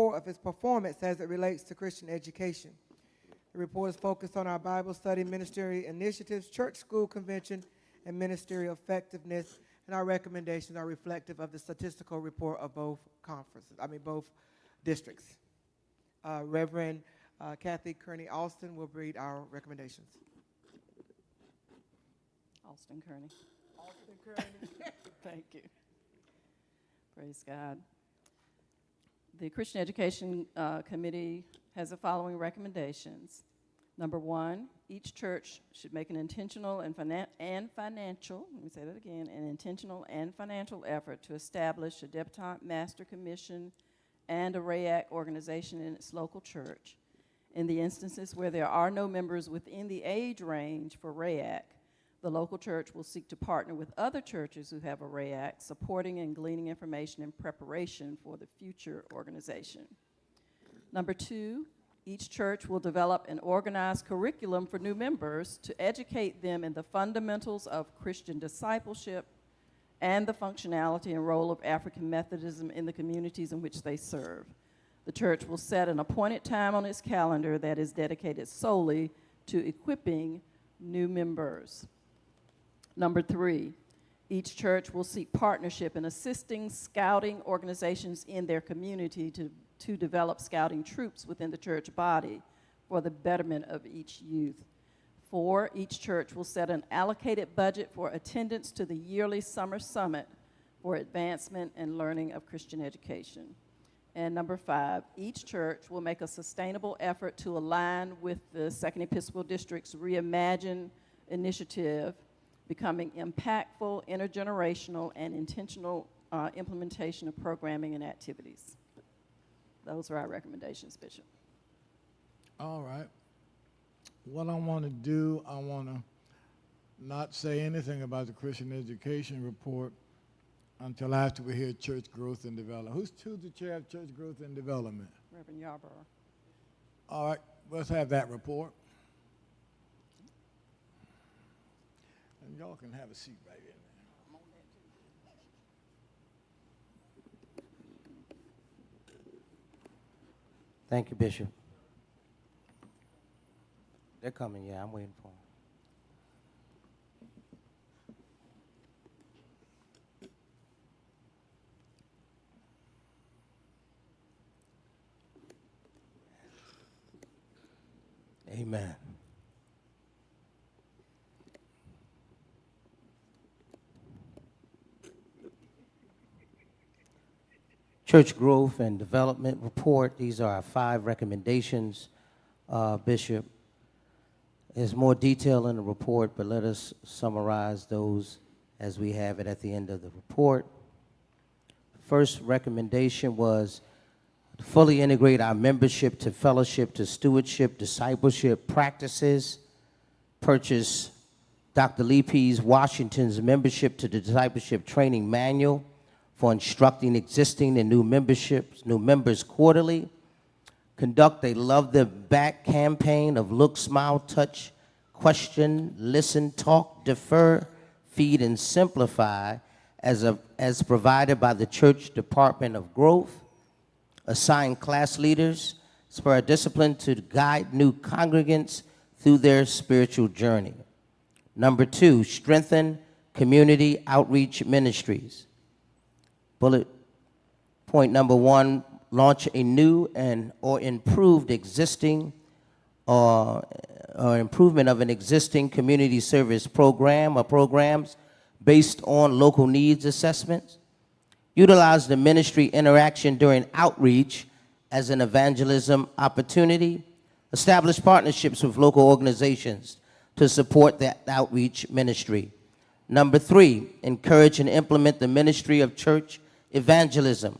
report of its performance as it relates to Christian education. The report is focused on our Bible study, ministry initiatives, church school convention, and ministerial effectiveness, and our recommendations are reflective of the statistical report of both both districts. Reverend Kathy Kearney-Alston will read our recommendations. Alston Kearney. Thank you. Praise God. The Christian Education Committee has the following recommendations. Number one, each church should make an intentional and financial, let me say that again, an intentional and financial effort to establish a debutante master commission and a RYAK organization in its local church. In the instances where there are no members within the age range for RYAK, the local church will seek to partner with other churches who have a RYAK, supporting and gleaning information in preparation for the future organization. Number two, each church will develop an organized curriculum for new members to educate them in the fundamentals of Christian discipleship and the functionality and role of African Methodism in the communities in which they serve. The church will set an appointed time on its calendar that is dedicated solely to equipping new members. Number three, each church will seek partnership in assisting scouting organizations in their community to develop scouting troops within the church body for the betterment of each youth. 4, each church will set an allocated budget for attendance to the yearly summer summit for advancement and learning of Christian education. And number 5, each church will make a sustainable effort to align with the Second Episcopal District's Reimagine initiative, becoming impactful, intergenerational, and intentional implementation of programming and activities. Those are our recommendations, Bishop. All right. What I want to do, I want to not say anything about the Christian Education Report until after we hear church growth and development. Who's the chair of church growth and development? Reverend Yarborough. All right, let's have that report. And y'all can have a seat right in there. Thank you, Bishop. They're coming, yeah, I'm waiting for them. Amen. Church growth and development report. These are our 5 recommendations, Bishop. There's more detail in the report, but let us summarize those as we have it at the end of the report. First recommendation was to fully integrate our membership to fellowship to stewardship, discipleship practices, purchase Dr. Lee P. Washington's membership to the discipleship training manual for instructing existing and new members quarterly, conduct a Love Them Back campaign of look, smile, touch, question, listen, talk, defer, feed, and simplify as provided by the Church Department of Growth, assign class leaders, spur a discipline to guide new congregants through their spiritual journey. Number 2, strengthen community outreach ministries. Bullet point number 1, launch a new or improved existing or improvement of an existing community service program or programs based on local needs assessments. Utilize the ministry interaction during outreach as an evangelism opportunity. Establish partnerships with local organizations to support that outreach ministry. Number 3, encourage and implement the ministry of church evangelism.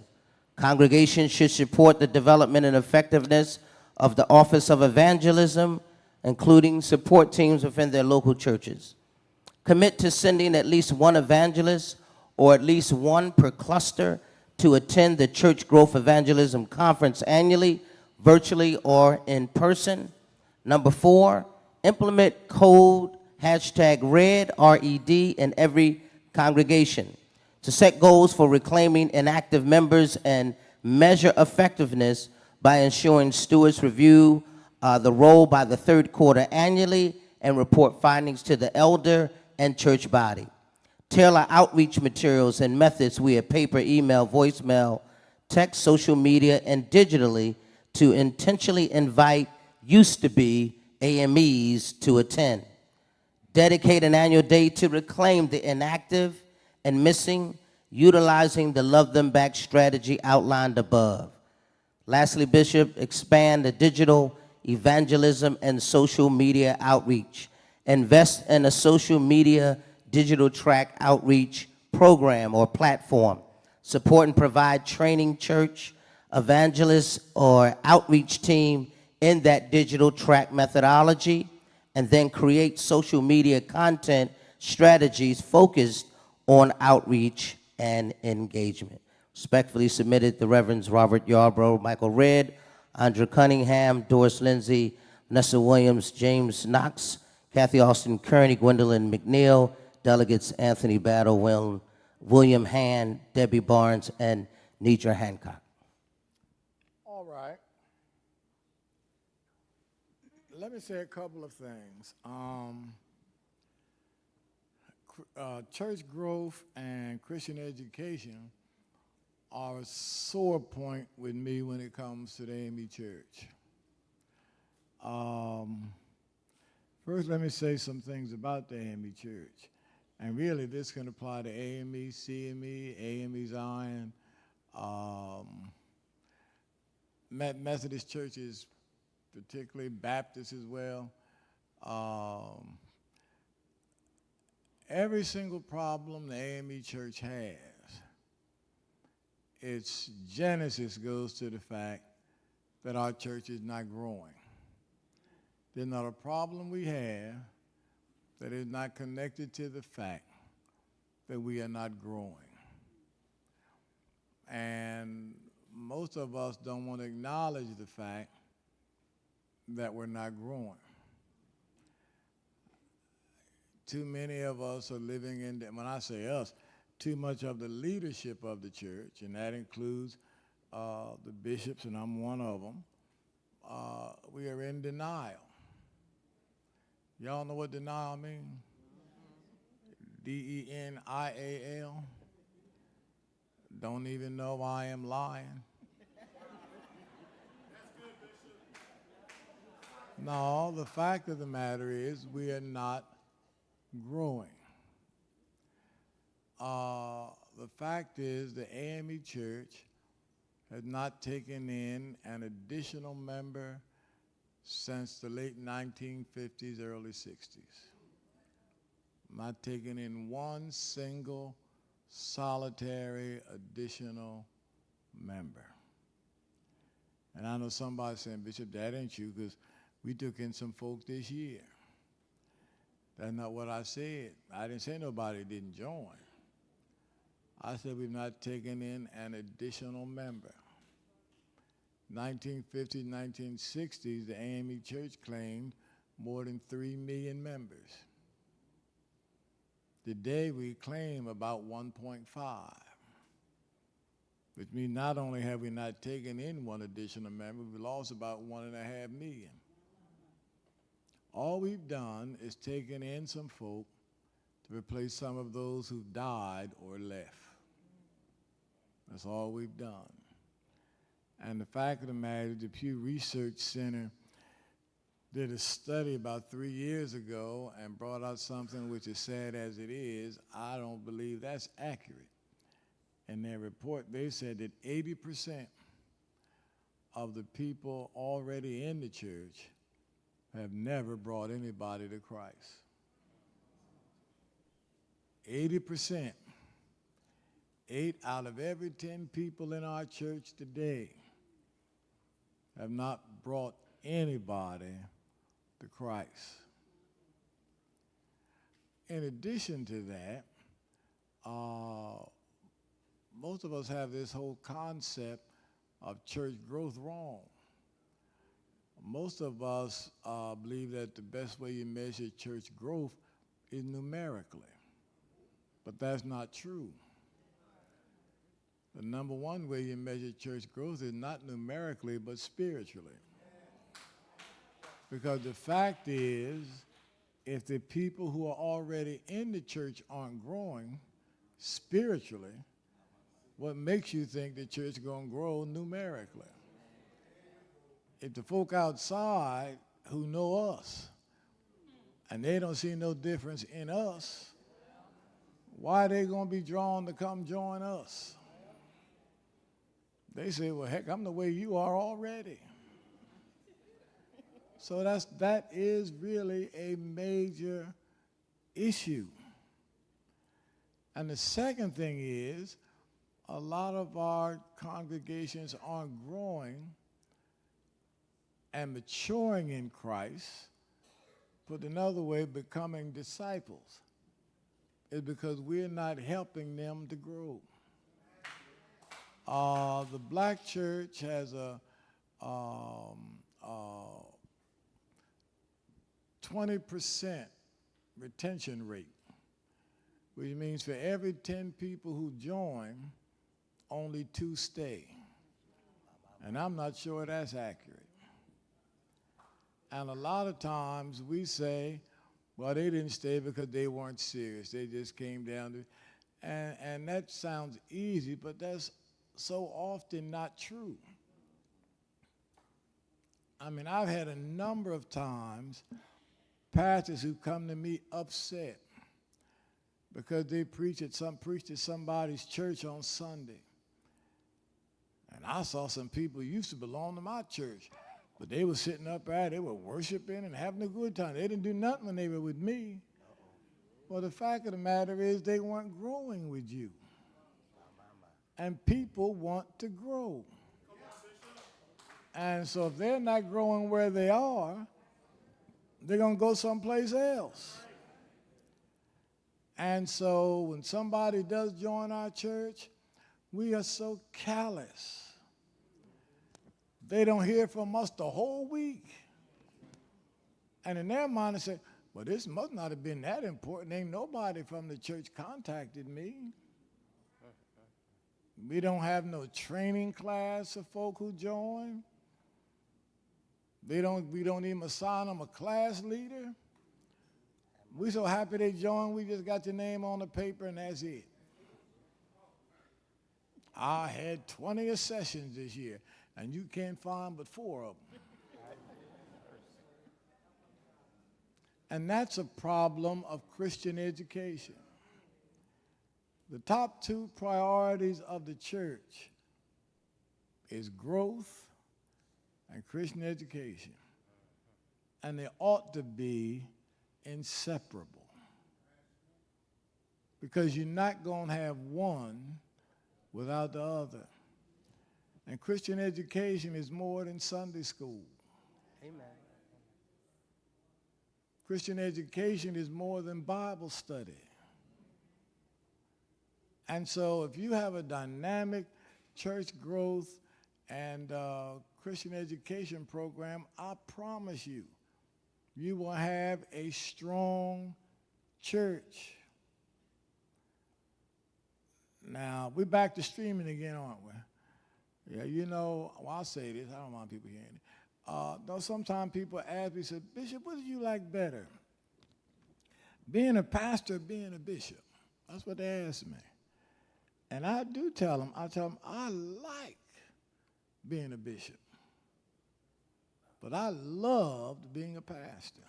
Congregations should support the development and effectiveness of the Office of Evangelism, including support teams within their local churches. Commit to sending at least one evangelist or at least one per cluster to attend the Church Growth Evangelism Conference annually, virtually or in person. Number 4, implement code #RED, R-E-D, in every congregation to set goals for reclaiming inactive members and measure effectiveness by ensuring stewards review the roll by the third quarter annually and report findings to the elder and church body. Tailor outreach materials and methods via paper, email, voicemail, text, social media, and digitally to intentionally invite used-to-be AMEs to attend. Dedicate an annual day to reclaim the inactive and missing, utilizing the Love Them Back strategy outlined above. Lastly, Bishop, expand the digital evangelism and social media outreach. Invest in a social media digital track outreach program or platform. Support and provide training church evangelists or outreach team in that digital track methodology, and then create social media content strategies focused on outreach and engagement. Respectfully submitted, the Reverends Robert Yarbrough, Michael Redd, Andrew Cunningham, Doris Lindsay, Vanessa Williams, James Knox, Kathy Austin Kearney, Gwendolyn McNeil, delegates Anthony Battle, William Hand, Debbie Barnes, and Nidra Hancock. All right. Let me say a couple of things. Church growth and Christian education are a sore point with me when it comes to the AME Church. First, let me say some things about the AME Church. And really, this can apply to AME, CME, AME Zion, Methodist churches, particularly Baptists as well. Every single problem the AME Church has, its genesis goes to the fact that our church is not growing. There's not a problem we have that is not connected to the fact that we are not growing. And most of us don't want to acknowledge the fact that we're not growing. Too many of us are living in, when I say us, too much of the leadership of the church, and that includes the bishops, and I'm one of them, we are in denial. Y'all know what denial means? D-E-N-I-A-L. Don't even know I am lying. No, the fact of the matter is we are not growing. The fact is the AME Church has not taken in an additional member since the late 1950s, early 60s. Not taking in one single solitary additional member. And I know somebody saying, Bishop, that ain't you, because we took in some folk this year. That's not what I said. I didn't say nobody didn't join. I said we've not taken in an additional member. 1950s, 1960s, the AME Church claimed more than 3 million members. Today we claim about 1.5, which means not only have we not taken in one additional member, we lost about 1.5 million. All we've done is taken in some folk to replace some of those who died or left. That's all we've done. And the fact of the matter is the Pew Research Center did a study about 3 years ago and brought out something which is sad as it is. I don't believe that's accurate. In their report, they said that 80% of the people already in the church have never brought anybody to Christ. 80%. 8 out of every 10 people in our church today have not brought anybody to Christ. In addition to that, most of us have this whole concept of church growth wrong. Most of us believe that the best way you measure church growth is numerically, but that's not true. The number one way you measure church growth is not numerically, but spiritually. Because the fact is, if the people who are already in the church aren't growing spiritually, what makes you think the church is going to grow numerically? If the folk outside who know us and they don't see no difference in us, why are they going to be drawn to come join us? They say, well, heck, I'm the way you are already. So that is really a major issue. And the second thing is, a lot of our congregations aren't growing and maturing in Christ, put another way, becoming disciples, is because we're not helping them to grow. The black church has a 20% retention rate, which means for every 10 people who join, only 2 stay. And I'm not sure that's accurate. And a lot of times we say, well, they didn't stay because they weren't serious. They just came down to, and that sounds easy, but that's so often not true. I mean, I've had a number of times pastors who come to me upset because they preached at somebody's church on Sunday. And I saw some people who used to belong to my church, but they were sitting up there, they were worshiping and having a good time. They didn't do nothing when they were with me. Well, the fact of the matter is they weren't growing with you. And people want to grow. And so if they're not growing where they are, they're going to go someplace else. And so when somebody does join our church, we are so callous. They don't hear from us the whole week. And in their mind, they say, well, this must not have been that important. Ain't nobody from the church contacted me. We don't have no training class for folk who join. We don't even assign them a class leader. We're so happy they joined, we just got your name on the paper and that's it. I had 20 sessions this year, and you can't find but 4 of them. And that's a problem of Christian education. The top 2 priorities of the church is growth and Christian education. And they ought to be inseparable. Because you're not going to have one without the other. And Christian education is more than Sunday school. Amen. Christian education is more than Bible study. And so if you have a dynamic church growth and Christian education program, I promise you, you will have a strong church. Now, we're back to streaming again, aren't we? Yeah, you know, well, I'll say this. I don't mind people hearing it. Though sometimes people ask me, say, Bishop, what do you like better? Being a pastor or being a bishop? That's what they ask me. And I do tell them, I like being a bishop. But I loved being a pastor.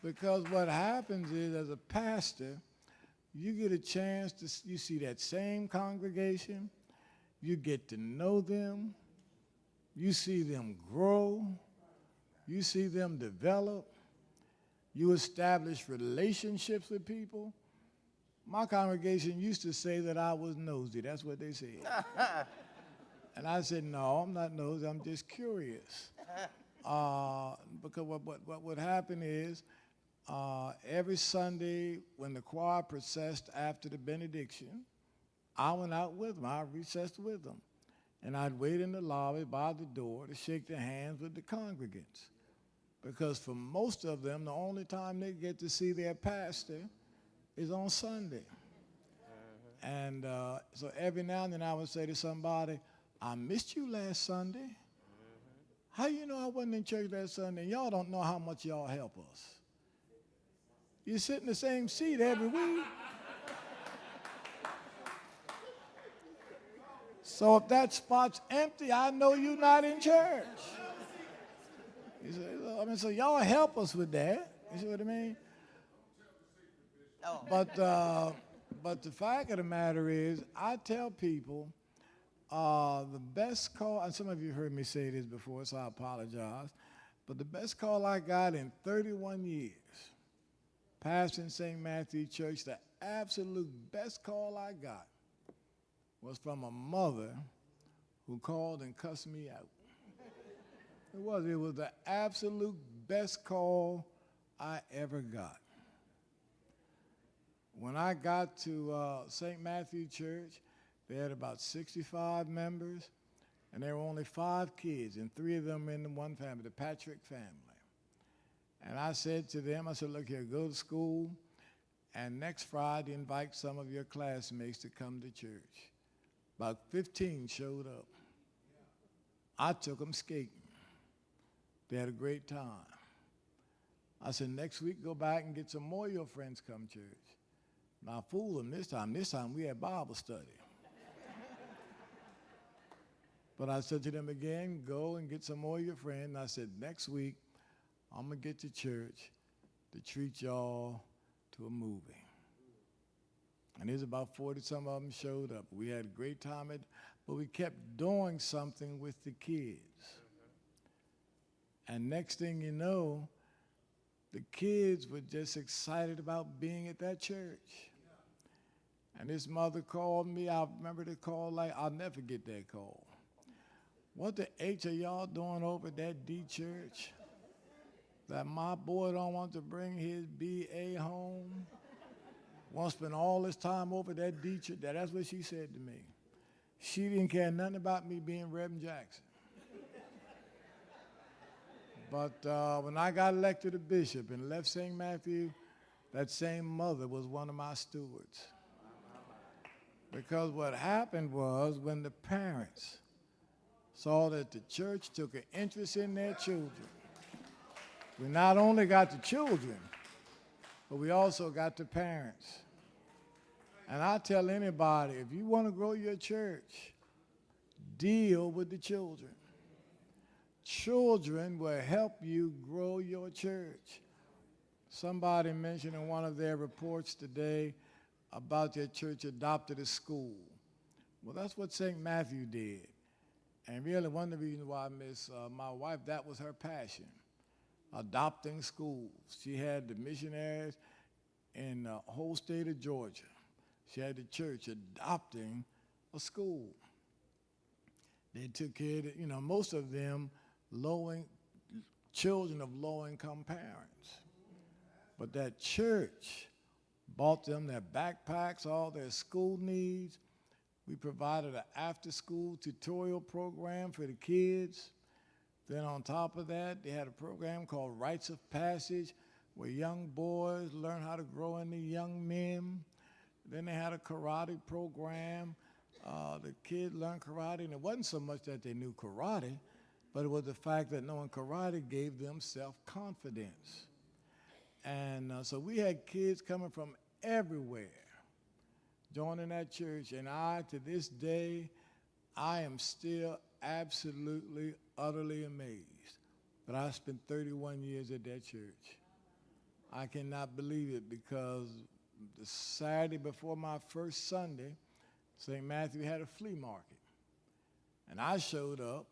Because what happens is, as a pastor, you get a chance to, you see that same congregation, you get to know them, you see them grow, you see them develop, you establish relationships with people. My congregation used to say that I was nosy. That's what they said. And I said, no, I'm not nosy, I'm just curious. Because what would happen is, every Sunday when the choir processed after the benediction, I went out with them. I recessed with them. And I'd wait in the lobby by the door to shake their hands with the congregants. Because for most of them, the only time they get to see their pastor is on Sunday. And so every now and then I would say to somebody, I missed you last Sunday. How you know I wasn't in church last Sunday? Y'all don't know how much y'all help us. You sit in the same seat every week. So if that spot's empty, I know you're not in church. You say, so y'all help us with that. You see what I mean? But the fact of the matter is, I tell people the best call, and some of you heard me say this before, so I apologize, but the best call I got in 31 years, pastoring St. Matthew Church, the absolute best call I got was from a mother who called and cussed me out. It was the absolute best call I ever got. When I got to St. Matthew Church, they had about 65 members, and there were only 5 kids, and 3 of them in the one family, the Patrick family. And I said to them, I said, look here, go to school, and next Friday invite some of your classmates to come to church. About 15 showed up. I took them skating. They had a great time. I said, next week, go back and get some more of your friends come to church. Now, I fooled them this time. This time, we had Bible study. But I said to them again, go and get some more of your friends. And I said, next week, I'm going to get to church to treat y'all to a movie. And there's about 40-some of them showed up. We had a great time, but we kept doing something with the kids. And next thing you know, the kids were just excited about being at that church. And this mother called me. I remember the call I'll never forget that call. What the H are y'all doing over at that D church? That my boy don't want to bring his BA home? Want to spend all his time over at that D church? That's what she said to me. She didn't care nothing about me being Reverend Jackson. But when I got elected a bishop and left St. Matthew, that same mother was one of my stewards. Because what happened was when the parents saw that the church took an interest in their children, we not only got the children, but we also got the parents. And I tell anybody, if you want to grow your church, deal with the children. Children will help you grow your church. Somebody mentioned in one of their reports today about their church adopted a school. Well, that's what St. Matthew did. And really one of the reasons why I miss my wife, that was her passion, adopting schools. She had the missionaries in the whole state of Georgia. She had the church adopting a school. They took care of, most of them children of low-income parents. But that church bought them their backpacks, all their school needs. We provided an after-school tutorial program for the kids. Then on top of that, they had a program called Rites of Passage, where young boys learn how to grow into young men. Then they had a karate program. The kids learned karate, and it wasn't so much that they knew karate, but it was the fact that knowing karate gave them self-confidence. And so we had kids coming from everywhere joining that church, and to this day, I am still absolutely, utterly amazed that I spent 31 years at that church. I cannot believe it because the Saturday before my first Sunday, St. Matthew had a flea market. And I showed up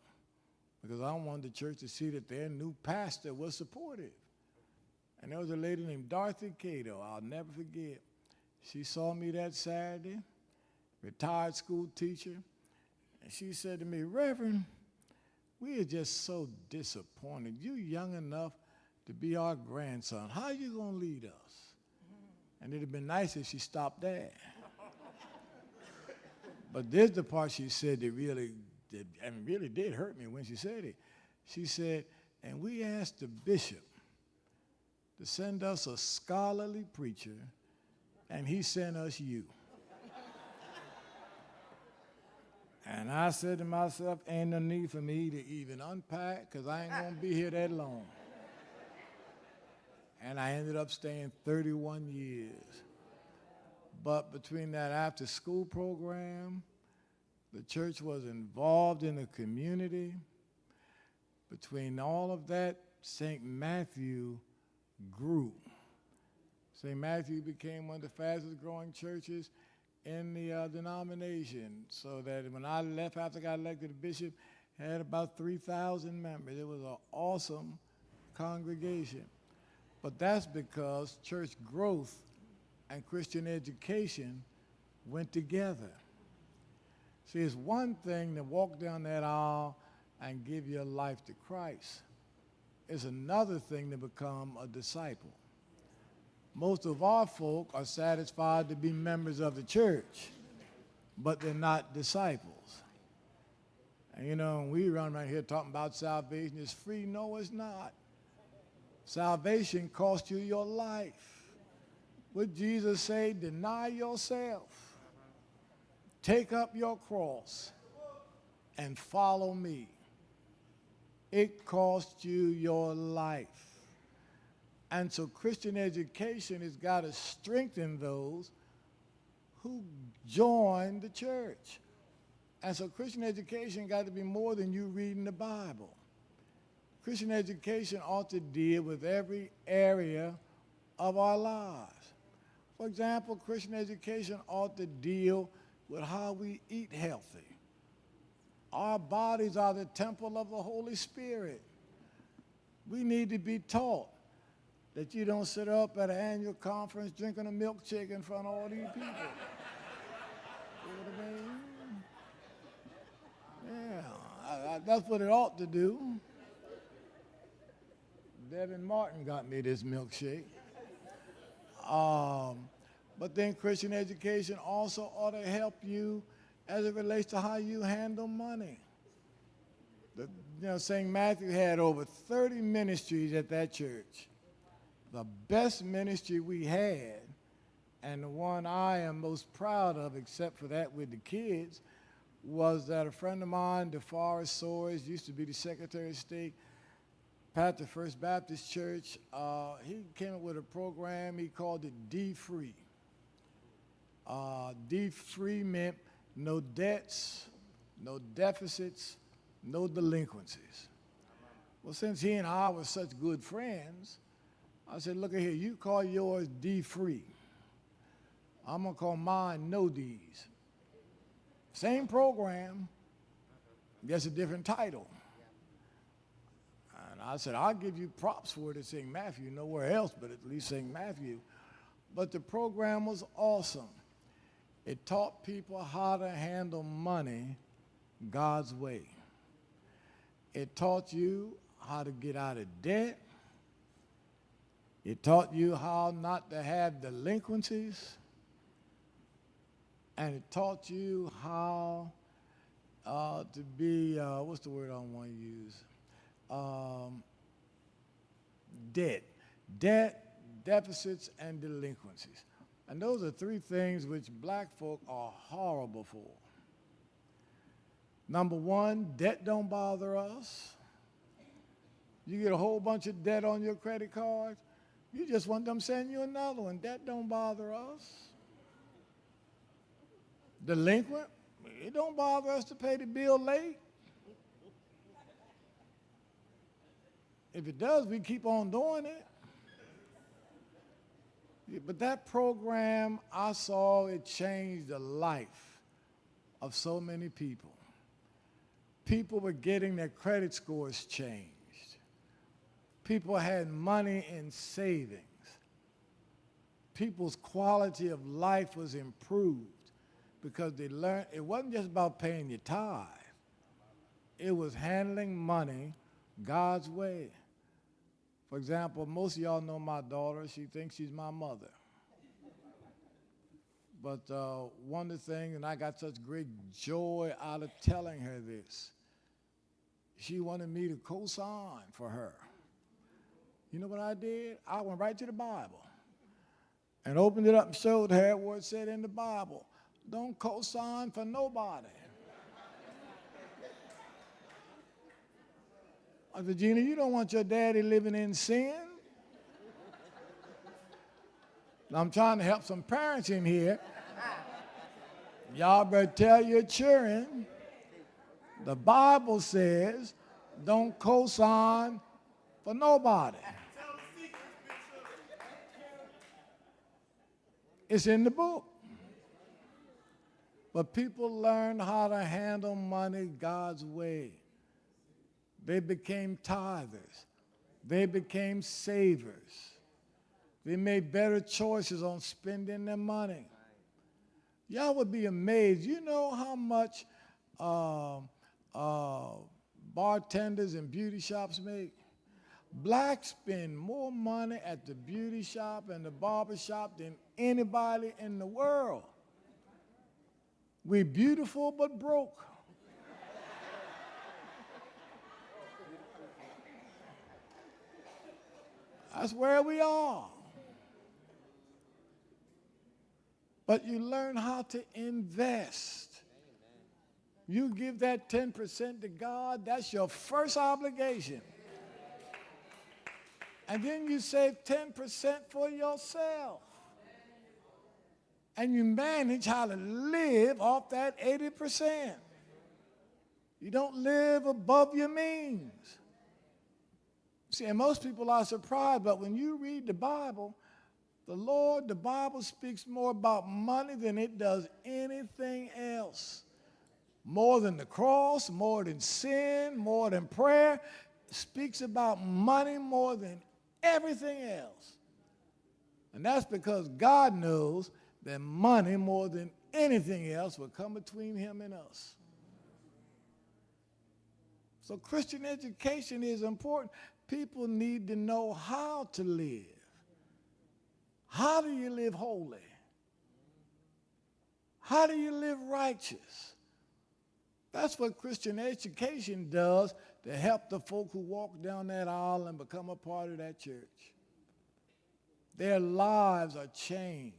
because I wanted the church to see that their new pastor was supportive. And there was a lady named Dorothy Cato, I'll never forget. She saw me that Saturday, retired school teacher, and she said to me, Reverend, we are just so disappointed. You young enough to be our grandson. How are you going to lead us? And it'd have been nice if she stopped there. But there's the part she said that really did hurt me when she said it. She said, and we asked the bishop to send us a scholarly preacher, and he sent us you. And I said to myself, ain't no need for me to even unpack because I ain't going to be here that long. And I ended up staying 31 years. But between that after school program, the church was involved in the community. Between all of that, St. Matthew grew. St. Matthew became one of the fastest growing churches in the denomination, so that when I left after I got elected bishop, had about 3,000 members. It was an awesome congregation. But that's because church growth and Christian education went together. See, it's one thing to walk down that aisle and give your life to Christ. It's another thing to become a disciple. Most of our folk are satisfied to be members of the church, but they're not disciples. And you know, we run around here talking about salvation is free. No, it's not. Salvation costs you your life. What Jesus say? Deny yourself. Take up your cross and follow me. It costs you your life. And so Christian education has got to strengthen those who join the church. And so Christian education got to be more than you reading the Bible. Christian education ought to deal with every area of our lives. For example, Christian education ought to deal with how we eat healthy. Our bodies are the temple of the Holy Spirit. We need to be taught that you don't sit up at an annual conference drinking a milkshake in front of all these people. You know what I mean? Yeah, that's what it ought to do. Devin Martin got me this milkshake. But then Christian education also ought to help you as it relates to how you handle money. St. Matthew had over 30 ministries at that church. The best ministry we had, and the one I am most proud of, except for that with the kids, was that a friend of mine, DeForest Sores, used to be the Secretary of State, pastor First Baptist Church. He came up with a program, he called it D-Free. D-Free meant no debts, no deficits, no delinquencies. Well, since he and I were such good friends, I said, look at here, you call yours D-Free. I'm going to call mine No D's. Same program, just a different title. And I said, I'll give you props for it at St. Matthew, nowhere else but at least St. Matthew. But the program was awesome. It taught people how to handle money God's way. It taught you how to get out of debt. It taught you how not to have delinquencies. And it taught you how to be, what's the word I want to use? Debt, deficits, and delinquencies. And those are three things which black folk are horrible for. Number one, debt don't bother us. You get a whole bunch of debt on your credit card, you just want them to send you another one. That don't bother us. Delinquent, it don't bother us to pay the bill late. If it does, we keep on doing it. But that program, I saw it changed the life of so many people. People were getting their credit scores changed. People had money in savings. People's quality of life was improved because they learned it wasn't just about paying your tithe. It was handling money God's way. For example, most of y'all know my daughter. She thinks she's my mother. But one of the things, and I got such great joy out of telling her this, she wanted me to co-sign for her. You know what I did? I went right to the Bible and opened it up and showed her what it said in the Bible. Don't co-sign for nobody. Regina, you don't want your daddy living in sin. I'm trying to help some parents in here. Y'all better tell your children, the Bible says, don't co-sign for nobody. It's in the book. But people learned how to handle money God's way. They became tithers. They became savers. They made better choices on spending their money. Y'all would be amazed. You know how much bartenders and beauty shops make? Blacks spend more money at the beauty shop and the barber shop than anybody in the world. We're beautiful but broke. That's where we are. But you learn how to invest. You give that 10% to God, that's your first obligation. And then you save 10% for yourself. And you manage how to live off that 80%. You don't live above your means. See, and most people are surprised, but when you read the Bible, the Bible speaks more about money than it does anything else. More than the cross, more than sin, more than prayer. It speaks about money more than everything else. And that's because God knows that money more than anything else will come between him and us. So Christian education is important. People need to know how to live. How do you live holy? How do you live righteous? That's what Christian education does to help the folk who walk down that aisle and become a part of that church. Their lives are changed.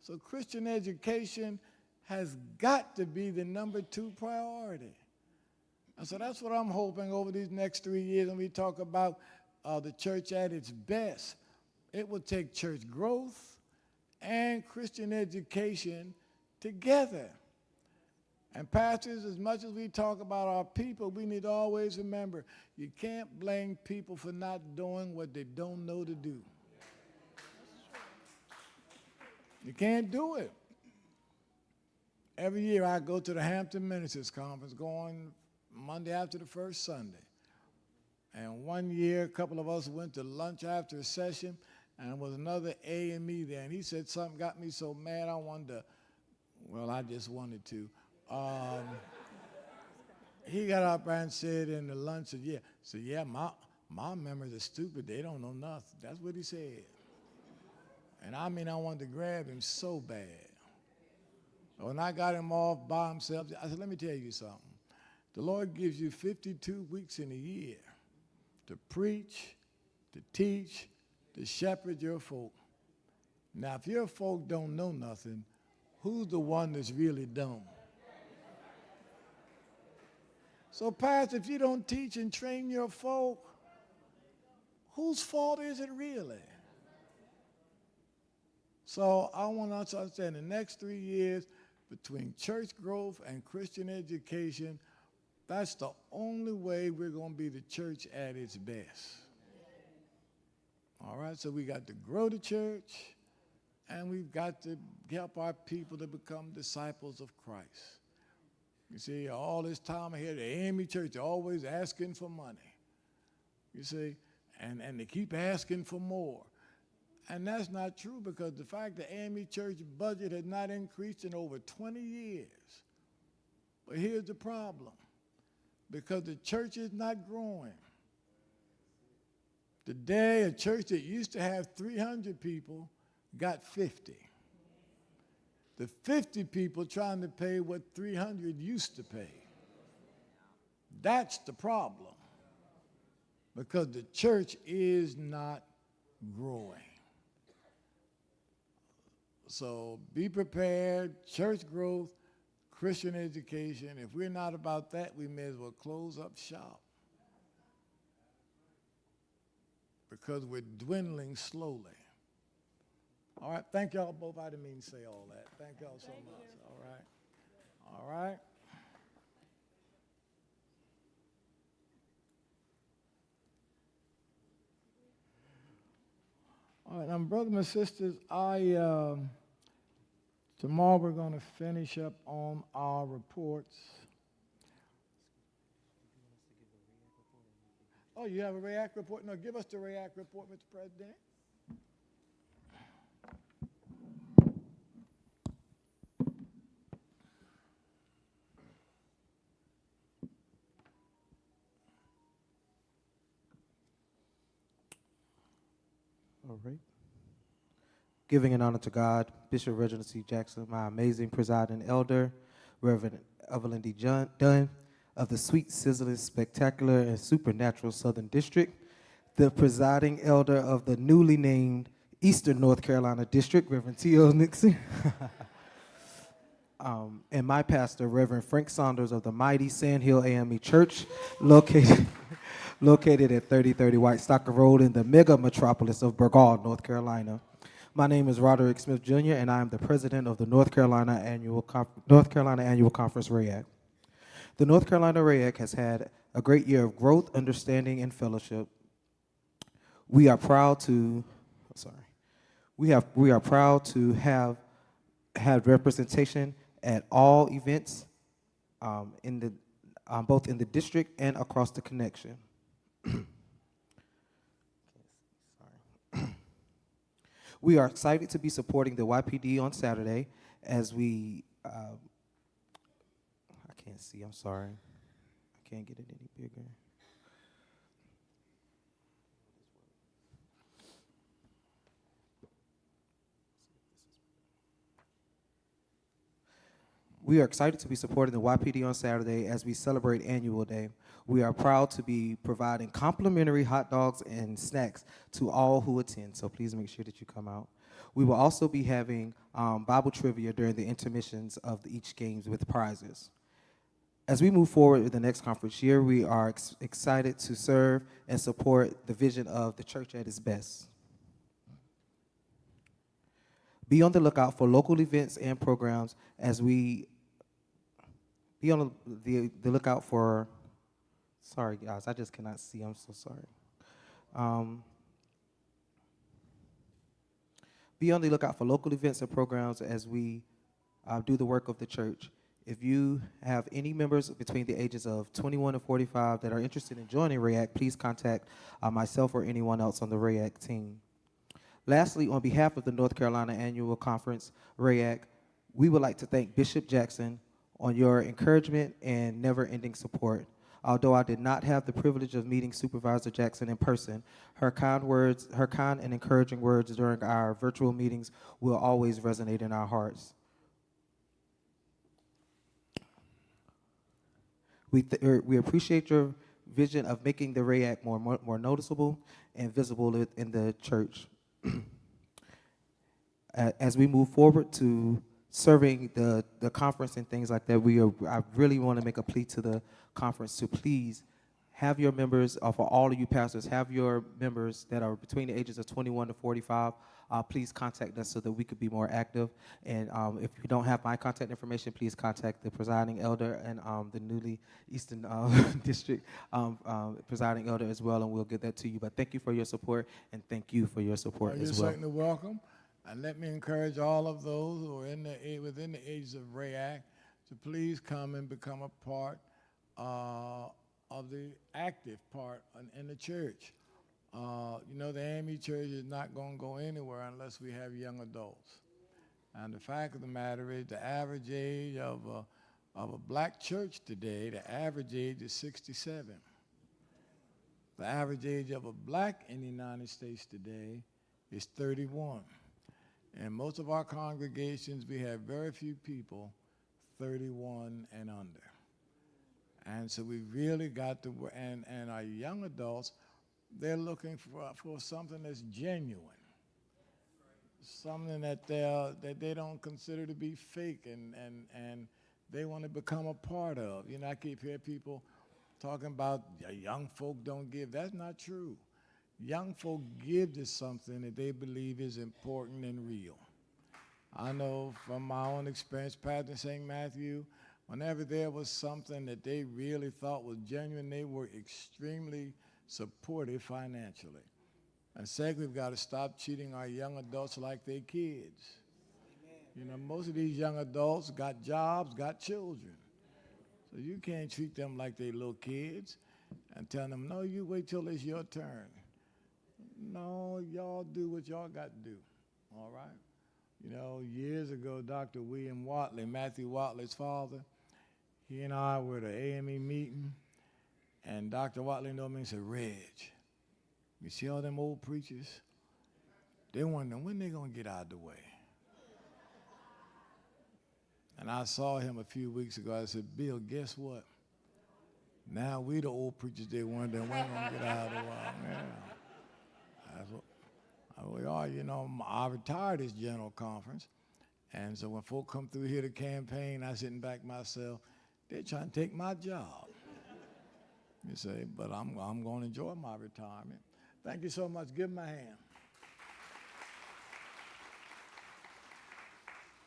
So Christian education has got to be the number 2 priority. And so that's what I'm hoping over these next 3 years when we talk about the church at its best. It will take church growth and Christian education together. And pastors, as much as we talk about our people, we need to always remember, you can't blame people for not doing what they don't know to do. You can't do it. Every year I go to the Hampton Ministers Conference, going Monday after the first Sunday. And one year, a couple of us went to lunch after a session, and there was another AME there, and he said something got me so mad I wanted to, well, I just wanted to. He got up and said in the lunch, said, my members are stupid. They don't know nothing. That's what he said. And I mean, I wanted to grab him so bad. When I got him off by himself, I said, let me tell you something. The Lord gives you 52 weeks in a year to preach, to teach, to shepherd your folk. Now, if your folk don't know nothing, who's the one that's really dumb? So, Pastor, if you don't teach and train your folk, whose fault is it really? So I want us to understand the next 3 years between church growth and Christian education, that's the only way we're going to be the church at its best. All right, so we got to grow the church, and we've got to help our people to become disciples of Christ. You see, all this time here, the AME church always asking for money. You see, and they keep asking for more. And that's not true because the fact the AME church budget has not increased in over 20 years. But here's the problem. Because the church is not growing. Today, a church that used to have 300 people got 50. The 50 people trying to pay what 300 used to pay. That's the problem. Because the church is not growing. So be prepared, church growth, Christian education. If we're not about that, we may as well close up shop. because we're dwindling slowly. All right, thank y'all both. I didn't mean to say all that. Thank y'all so much. All right. All right. All right, now, brothers and sisters, tomorrow we're going to finish up on our reports. Oh, you have a RYAK report? No, give us the RYAK report, Mr. President. All right. Giving an honor to God, Bishop Reginald C. Jackson, my amazing presiding elder, Reverend Evelyn D. Dunn of the Sweet, Sizzling, Spectacular, and Supernatural Southern District, the presiding elder of the newly named Eastern North Carolina District, Reverend T.O. Nixon, and my pastor, Reverend Frank Saunders of the mighty Sand Hill AME Church, located at 3030 White Stocker Road in the mega metropolis of Burgaud, North Carolina. My name is Roderick Smith Jr., and I am the president of the North Carolina Annual Conference, RYAK. The North Carolina RYAK has had a great year of growth, understanding, and fellowship. We are proud to have had representation at all events both in the district and across the connection. We are excited to be supporting the YPD on Saturday as we, I can't see, I'm sorry. I can't get it any bigger. We are excited to be supporting the YPD on Saturday as we celebrate Annual Day. We are proud to be providing complimentary hot dogs and snacks to all who attend, so please make sure that you come out. We will also be having Bible trivia during the intermissions of each games with prizes. As we move forward with the next conference year, we are excited to serve and support the vision of the church at its best. Be on the lookout for local events and programs as we be on the lookout for, sorry guys, I just cannot see, I'm so sorry. Be on the lookout for local events and programs as we do the work of the church. If you have any members between the ages of 21 and 45 that are interested in joining RYAK, please contact myself or anyone else on the RYAK team. Lastly, on behalf of the North Carolina Annual Conference, RYAK, we would like to thank Bishop Jackson on your encouragement and never-ending support. Although I did not have the privilege of meeting Supervisor Jackson in person, her kind and encouraging words during our virtual meetings will always resonate in our hearts. We appreciate your vision of making the RYAK more noticeable and visible in the church. As we move forward to serving the conference and things like that, I really want to make a plea to the conference to please have your members, for all of you pastors, have your members that are between the ages of 21 to 45, please contact us so that we could be more active. And if you don't have my contact information, please contact the presiding elder and the newly Eastern District presiding elder as well, and we'll get that to you. But thank you for your support, and thank you for your support as well. You're certainly welcome. And let me encourage all of those who are within the ages of RYAK to please come and become a part of the active part in the church. You know, the AME church is not going to go anywhere unless we have young adults. And the fact of the matter is the average age of a black church today, the average age is 67. The average age of a black in the United States today is 31. In most of our congregations, we have very few people 31 and under. And so we really got to, and our young adults, they're looking for something that's genuine, something that they don't consider to be fake, and they want to become a part of. You know, I keep hearing people talking about young folk don't give. That's not true. young folk give to something that they believe is important and real. I know from my own experience, Pastor St. Matthew, whenever there was something that they really thought was genuine, they were extremely supportive financially. And secondly, we've got to stop treating our young adults like they're kids. You know, most of these young adults got jobs, got children. So you can't treat them like they little kids and tell them, no, you wait till it's your turn. No, y'all do what y'all got to do, all right? You know, years ago, Dr. William Watley, Matthew Watley's father, he and I were at an AME meeting, and Dr. Watley told me and said, Reg, you see all them old preachers? They wondering when they going to get out of the way. And I saw him a few weeks ago. I said, Bill, guess what? Now we the old preachers, they wondering when we're going to get out of the way. Yeah. That's what we are. You know, I retired this general conference. And so when folk come through here to campaign, I sitting back myself, they're trying to take my job. You say, but I'm going to enjoy my retirement. Thank you so much. Give them a hand.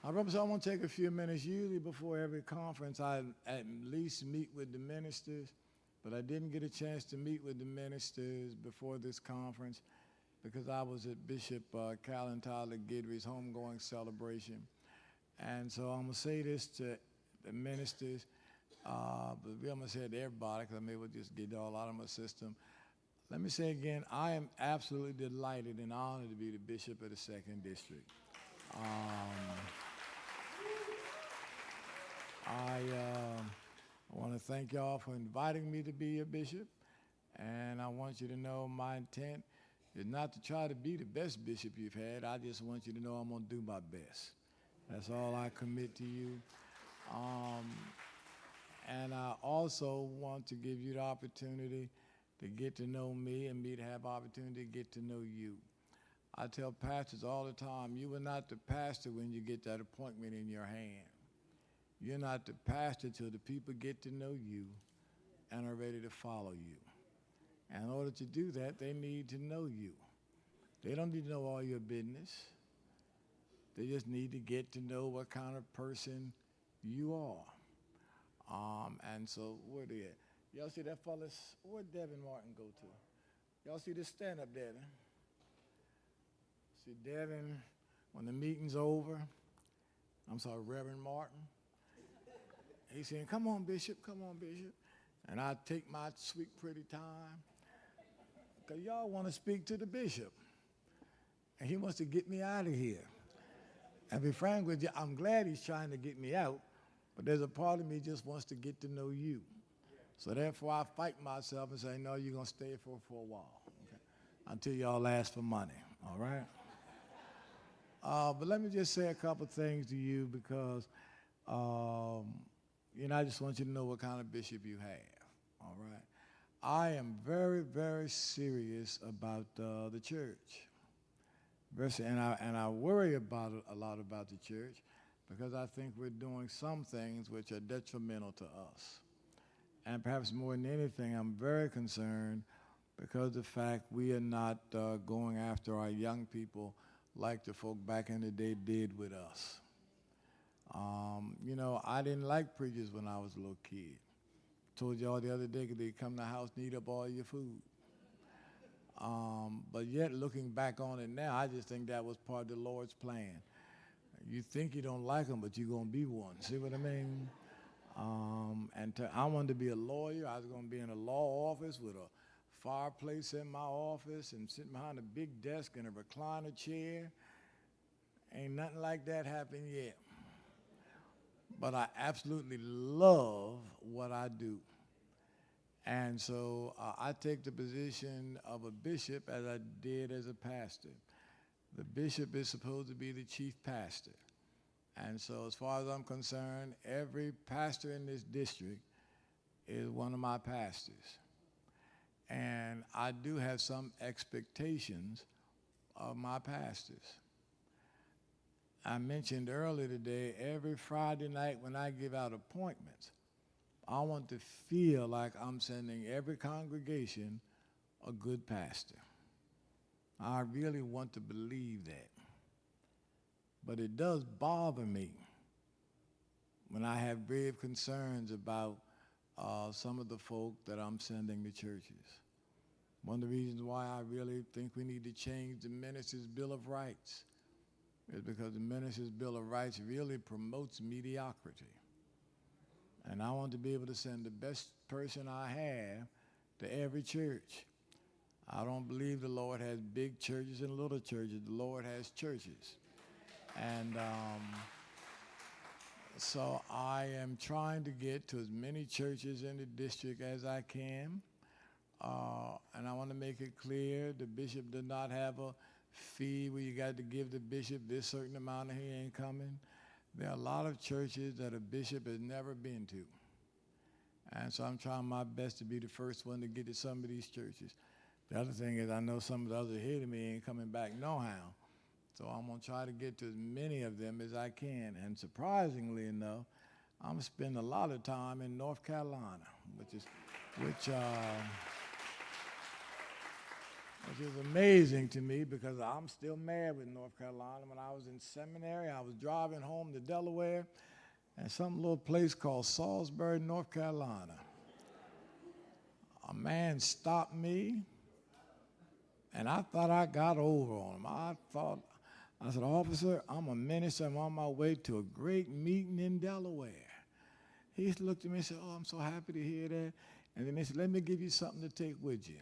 I want to take a few minutes. Usually before every conference, I at least meet with the ministers, but I didn't get a chance to meet with the ministers before this conference because I was at Bishop Callan Tyler Guidry's homegoing celebration. And so I'm going to say this to the ministers, but I'm going to say it to everybody because I may well just get it all out of my system. Let me say again, I am absolutely delighted and honored to be the bishop of the 2nd District. I want to thank y'all for inviting me to be a bishop, and I want you to know my intent is not to try to be the best bishop you've had. I just want you to know I'm going to do my best. That's all I commit to you. And I also want to give you the opportunity to get to know me and me to have opportunity to get to know you. I tell pastors all the time, you are not the pastor when you get that appointment in your hand. You're not the pastor till the people get to know you and are ready to follow you. And in order to do that, they need to know you. They don't need to know all your business. They just need to get to know what kind of person you are. And so where they at? Y'all see that fella? Where'd Devin Martin go to? Y'all see this stand up, Devin? See Devin, when the meeting's over, I'm sorry, Reverend Martin. He's saying, come on, Bishop, come on, Bishop. And I take my sweet, pretty time. Because y'all want to speak to the bishop. And he wants to get me out of here. And to be frank with you, I'm glad he's trying to get me out, but there's a part of me just wants to get to know you. So therefore, I fight myself and say, no, you're going to stay for a while, okay? Until y'all ask for money, all right? But let me just say a couple things to you because, I just want you to know what kind of bishop you have, all right? I am very, very serious about the church. And I worry about it a lot about the church because I think we're doing some things which are detrimental to us. And perhaps more than anything, I'm very concerned because of the fact we are not going after our young people like the folk back in the day did with us. I didn't like preachers when I was a little kid. Told y'all the other day, they come to the house and eat up all your food. But yet, looking back on it now, I just think that was part of the Lord's plan. You think you don't like them, but you're going to be one. See what I mean? I wanted to be a lawyer. I was going to be in a law office with a fireplace in my office and sitting behind a big desk in a recliner chair. Ain't nothing like that happened yet. But I absolutely love what I do. And so I take the position of a bishop as I did as a pastor. The bishop is supposed to be the chief pastor. And so as far as I'm concerned, every pastor in this district is one of my pastors. And I do have some expectations of my pastors. I mentioned earlier today, every Friday night when I give out appointments, I want to feel like I'm sending every congregation a good pastor. I really want to believe that. But it does bother me when I have grave concerns about some of the folk that I'm sending to churches. One of the reasons why I really think we need to change the Minister's Bill of Rights is because the Minister's Bill of Rights really promotes mediocrity. And I want to be able to send the best person I have to every church. I don't believe the Lord has big churches and little churches. The Lord has churches. And so I am trying to get to as many churches in the district as I can. And I want to make it clear the bishop does not have a fee where you got to give the bishop this certain amount and he ain't coming. There are a lot of churches that a bishop has never been to. And so I'm trying my best to be the first one to get to some of these churches. The other thing is I know some of the others ahead of me ain't coming back no how. So I'm going to try to get to as many of them as I can. And surprisingly enough, I'm spending a lot of time in North Carolina, which is amazing to me because I'm still mad with North Carolina. When I was in seminary, I was driving home to Delaware and some little place called Salisbury, North Carolina. A man stopped me, and I thought I got over on him. I said, officer, I'm a minister. I'm on my way to a great meeting in Delaware. He just looked at me and said, oh, I'm so happy to hear that. And then he said, let me give you something to take with you.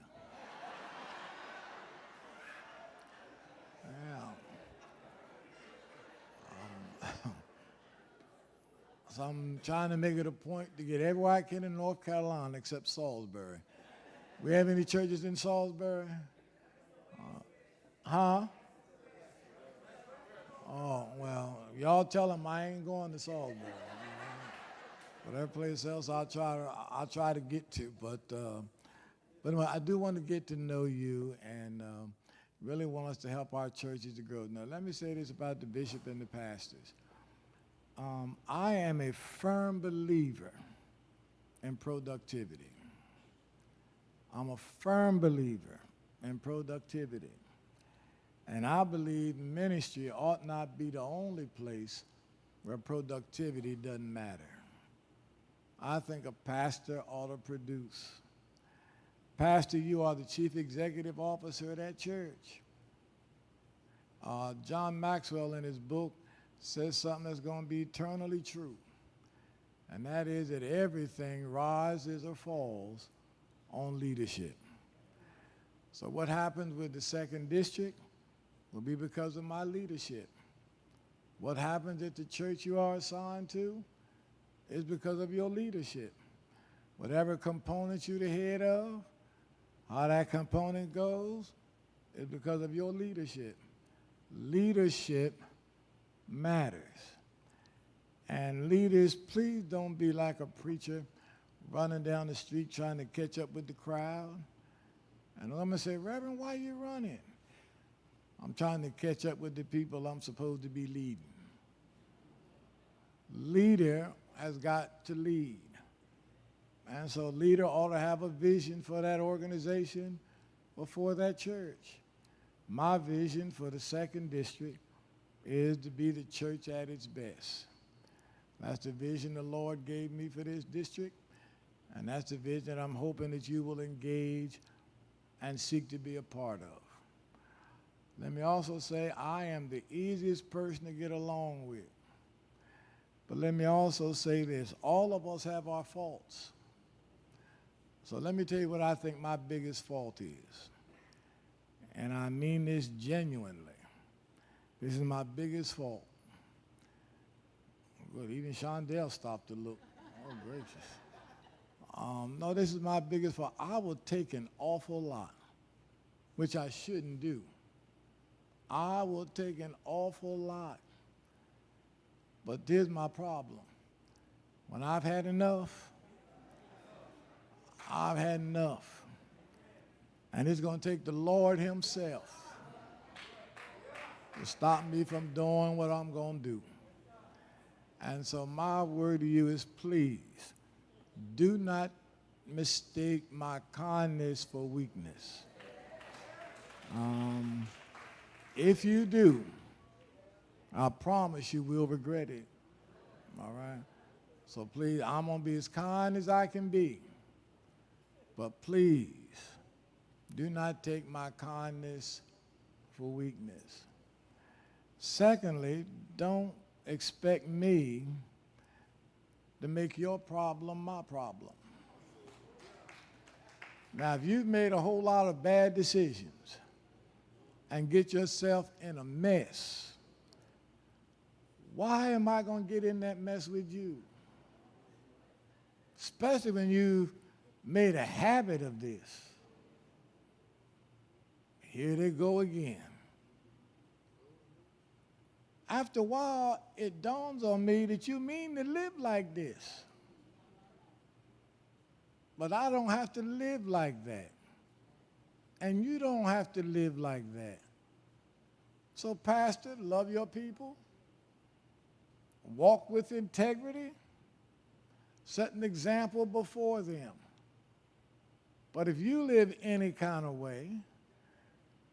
So I'm trying to make it a point to get everywhere I can in North Carolina except Salisbury. We have any churches in Salisbury? Huh? Oh, well, y'all tell them I ain't going to Salisbury. Whatever place else I'll try to get to. But anyway, I do want to get to know you and really want us to help our churches to grow. Now, let me say this about the bishop and the pastors. I am a firm believer in productivity. I'm a firm believer in productivity. And I believe ministry ought not be the only place where productivity doesn't matter. I think a pastor ought to produce. Pastor, you are the chief executive officer of that church. John Maxwell in his book says something that's going to be eternally true. And that is that everything rises or falls on leadership. So what happens with the 2nd District will be because of my leadership. What happens at the church you are assigned to is because of your leadership. Whatever component you're the head of, how that component goes is because of your leadership. Leadership matters. And leaders, please don't be like a preacher running down the street trying to catch up with the crowd. And I'm going to say, Reverend, why are you running? I'm trying to catch up with the people I'm supposed to be leading. Leader has got to lead. And so leader ought to have a vision for that organization or for that church. My vision for the 2nd District is to be the church at its best. That's the vision the Lord gave me for this district, and that's the vision I'm hoping that you will engage and seek to be a part of. Let me also say I am the easiest person to get along with. But let me also say this, all of us have our faults. So let me tell you what I think my biggest fault is. And I mean this genuinely. This is my biggest fault. Good, even Shondell stopped to look. Oh, gracious. No, this is my biggest fault. I will take an awful lot, which I shouldn't do. I will take an awful lot. But here's my problem. When I've had enough, I've had enough. And it's going to take the Lord himself to stop me from doing what I'm going to do. And so my word to you is, please, do not mistake my kindness for weakness. If you do, I promise you will regret it. All right? So please, I'm going to be as kind as I can be. But please, do not take my kindness for weakness. Secondly, don't expect me to make your problem my problem. Now, if you've made a whole lot of bad decisions and get yourself in a mess, why am I going to get in that mess with you? Especially when you've made a habit of this. Here they go again. After a while, it dawns on me that you mean to live like this. But I don't have to live like that. And you don't have to live like that. So, Pastor, love your people. Walk with integrity. Set an example before them. But if you live any kind of way,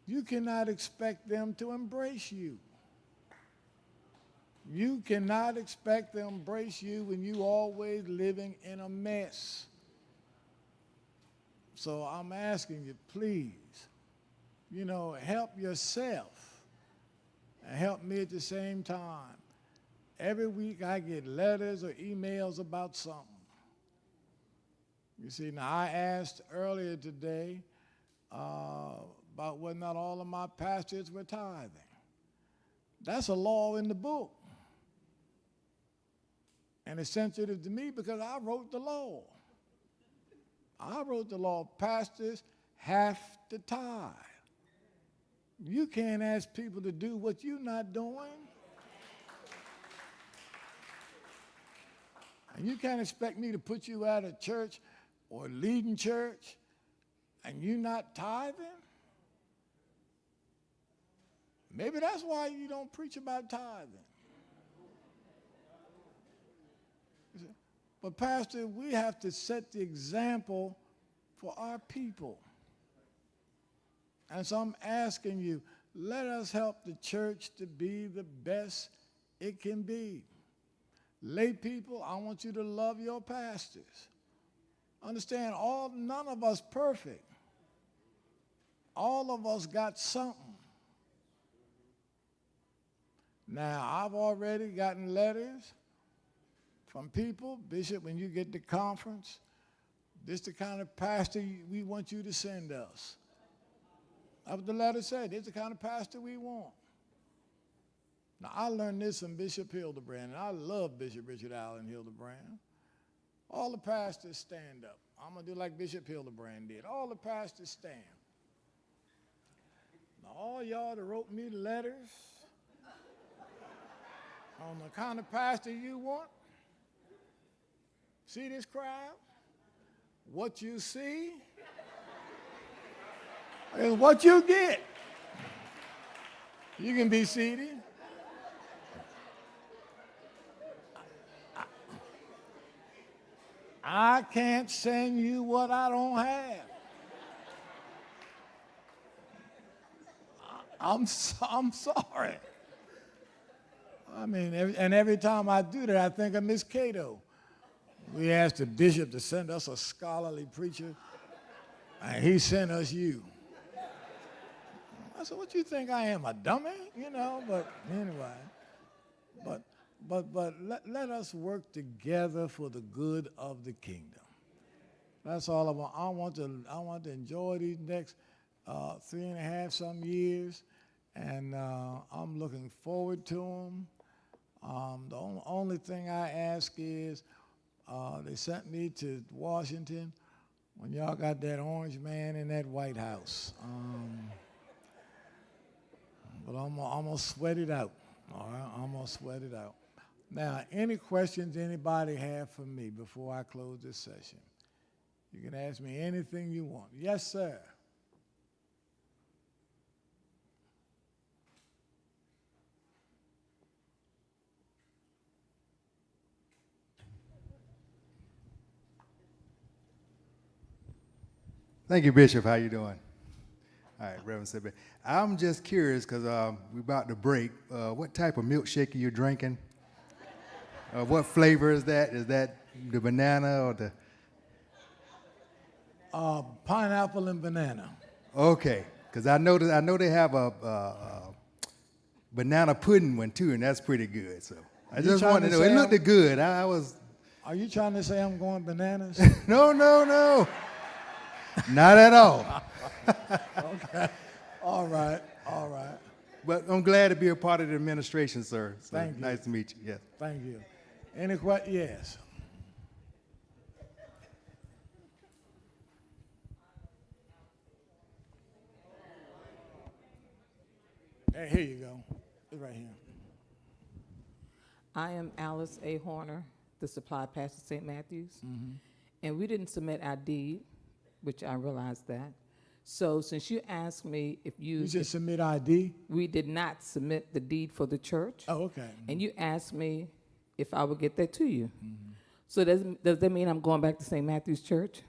you cannot expect them to embrace you. You cannot expect them to embrace you when you always living in a mess. So I'm asking you, please, help yourself and help me at the same time. Every week I get letters or emails about something. You see, now I asked earlier today about whether or not all of my pastors were tithing. That's a law in the book. And it's sensitive to me because I wrote the law. I wrote the law. Pastors have to tithe. You can't ask people to do what you're not doing. And you can't expect me to put you at a church or leading church and you not tithing. Maybe that's why you don't preach about tithing. But Pastor, we have to set the example for our people. And so I'm asking you, let us help the church to be the best it can be. Lay people, I want you to love your pastors. Understand, none of us perfect. All of us got something. Now, I've already gotten letters from people, Bishop, when you get to conference, this is the kind of pastor we want you to send us. That's what the letter said. This is the kind of pastor we want. Now, I learned this from Bishop Hildebrand, and I love Bishop Richard Allen Hildebrand. All the pastors stand up. I'm going to do like Bishop Hildebrand did. All the pastors stand. Now, all y'all that wrote me letters on the kind of pastor you want, see this crowd? What you see is what you get. You can be seated. I can't send you what I don't have. I'm sorry. I mean, every time I do that, I think of Miss Cato. We asked the bishop to send us a scholarly preacher, and he sent us you. I said, what you think I am, a dummy? But anyway. But let us work together for the good of the kingdom. That's all I want. I want to enjoy these next 3.5 some years, and I'm looking forward to them. The only thing I ask is, they sent me to Washington when y'all got that orange man in that White House. But I'm going to sweat it out. All right, I'm going to sweat it out. Now, any questions anybody have for me before I close this session? You can ask me anything you want. Yes, sir. Thank you, Bishop. How you doing? All right, Reverend Sibley. I'm just curious because we're about to break. What type of milkshake are you drinking? What flavor is that? Is that the banana or the? Pineapple and banana. Okay, because I know they have a banana pudding one too, and that's pretty good. So I You just trying wanted to to know. It say looked good. I was. Are you trying to say I'm going bananas? No, not at all. All right, all right. But I'm glad to be a part of the administration, sir. So Thank you. nice to meet you. Yes. Thank you. Any questions? Yes. Hey, here you go. It's right here. I am Alice A. Horner, the supply pastor St. Matthews. And we didn't submit our deed, which I realized that. So since you asked me if You just submit ID? we did not submit the deed for the church, Oh, okay. and you asked me if I would get that to you. So does that mean I'm going back to St. Matthew's Church?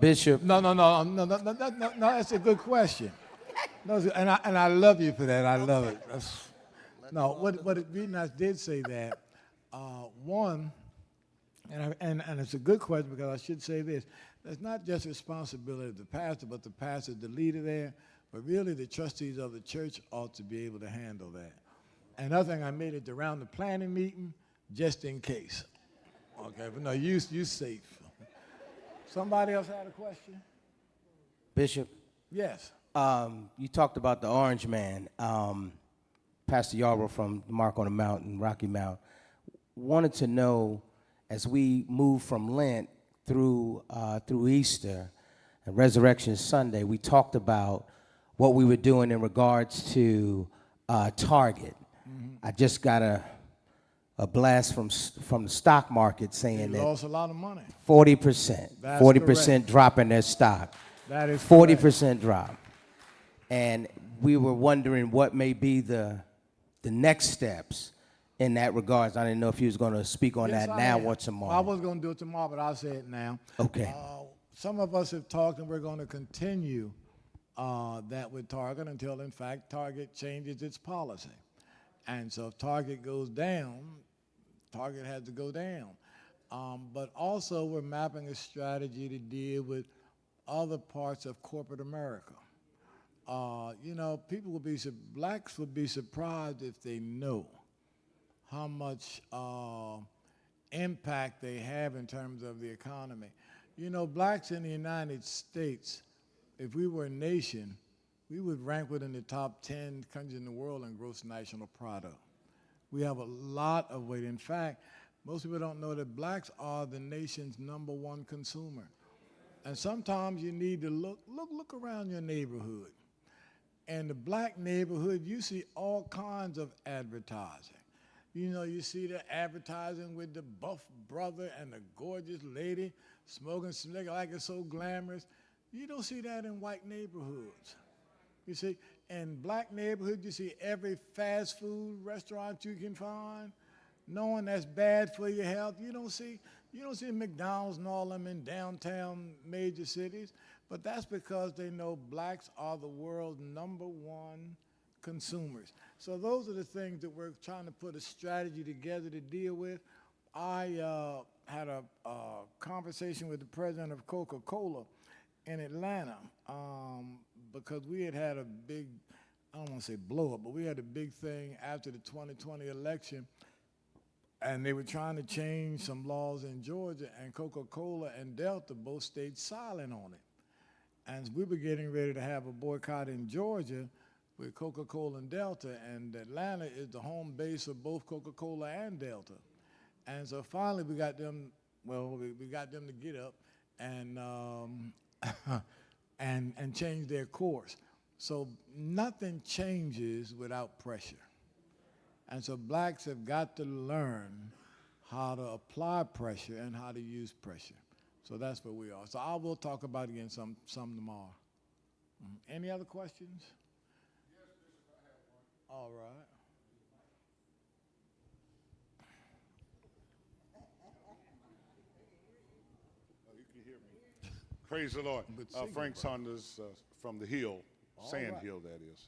Bishop, No, that's a good question. No, and I love you for that. I love it. The reason I did say that, one, and it's a good question because I should say this, that's not just responsibility of the pastor, but the pastor, the leader there, but really the trustees of the church ought to be able to handle that. Another thing, I made it around the planning meeting just in case. Okay, but no, you safe. Somebody else had a question? Bishop, Yes. you talked about the Orange Man. Pastor Yarbrough from Mark on the Mountain, Rocky Mount, wanted to know, as we move from Lent through Easter and Resurrection Sunday, we talked about what we were doing in regards to Target. I just got a blast from the stock market saying They that lost a lot of money. 40%, That's 40% correct. drop in their stock. That is 40% drop. And we were wondering what may be the next steps in that regards. I didn't know if you was going to speak on Yes, that I now am. or tomorrow. Well, I was going to do it tomorrow, but I'll say it now. Okay. Some of us have talked, and we're going to continue that with Target until, in fact, Target changes its policy. And so if Target goes down, Target has to go down. But also, we're mapping a strategy to deal with other parts of corporate America. People blacks would be surprised if they know how much impact they have in terms of the economy. Blacks in the United States, if we were a nation, we would rank within the top 10 countries in the world in gross national product. We have a lot of weight. In fact, most people don't know that blacks are the nation's #1 consumer. And sometimes you need to look around your neighborhood. In the black neighborhood, you see all kinds of advertising. You see the advertising with the buff brother and the gorgeous lady smoking cigar like it's so glamorous. You don't see that in white neighborhoods. You see, in black neighborhoods, you see every fast food restaurant you can find, knowing that's bad for your health. You don't see McDonald's and all them in downtown major cities, but that's because they know blacks are the world's #1 consumers. So those are the things that we're trying to put a strategy together to deal with. I had a conversation with the president of Coca-Cola in Atlanta because we had a big, I don't want to say blow up, but we had a big thing after the 2020 election, and they were trying to change some laws in Georgia, and Coca-Cola and Delta both stayed silent on it. And we were getting ready to have a boycott in Georgia with Coca-Cola and Delta, and Atlanta is the home base of both Coca-Cola and Delta. And so finally we got them to get up and and change their course. So nothing changes without pressure. And so blacks have got to learn how to apply pressure and how to use pressure. So that's where we are. So I will talk about it again some tomorrow. Any other questions? Yes, Bishop, I have one. All right. You can hear me. Praise the Lord. Frank Saunders from the Hill, Sand Hill, that is.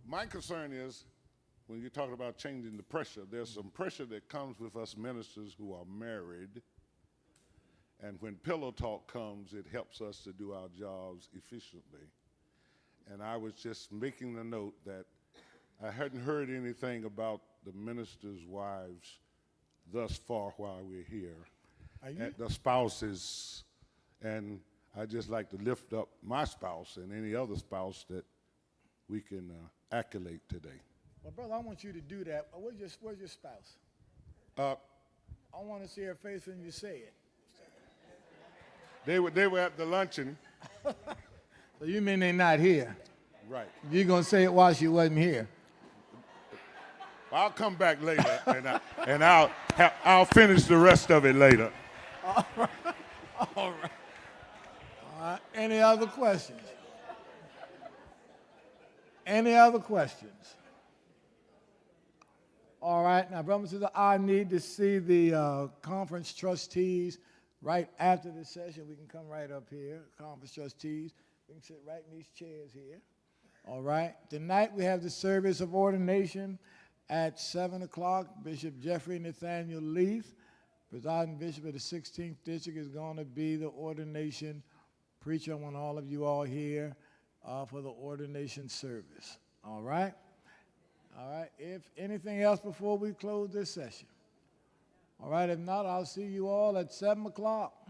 My concern is when you're talking about changing the pressure, there's some pressure that comes with us ministers who are married. And when pillow talk comes, it helps us to do our jobs efficiently. And I was just making the note that I hadn't heard anything about the ministers' wives thus far while we're here. And the spouses, and I'd just like to lift up my spouse and any other spouse that we can accolade today. Well, brother, I want you to do that. Where's your spouse? I want to see her face when you say it. They were at the luncheon. So you mean they're not here? Right. You're going to say it while she wasn't here. I'll come back later, and I'll finish the rest of it later. All right. All right. Any other questions? Any other questions? All right. Now, brothers and sisters, I need to see the conference trustees right after the session. We can come right up here. Conference trustees. We can sit right in these chairs here. All right. Tonight we have the service of ordination at 7 o'clock. Bishop Jeffrey Nathaniel Leith, presiding bishop of the 16th district, is going to be the ordination preacher. I want all of you all here for the ordination service. All right? All right. If anything else before we close this session? All right. If not, I'll see you all at 7 o'clock.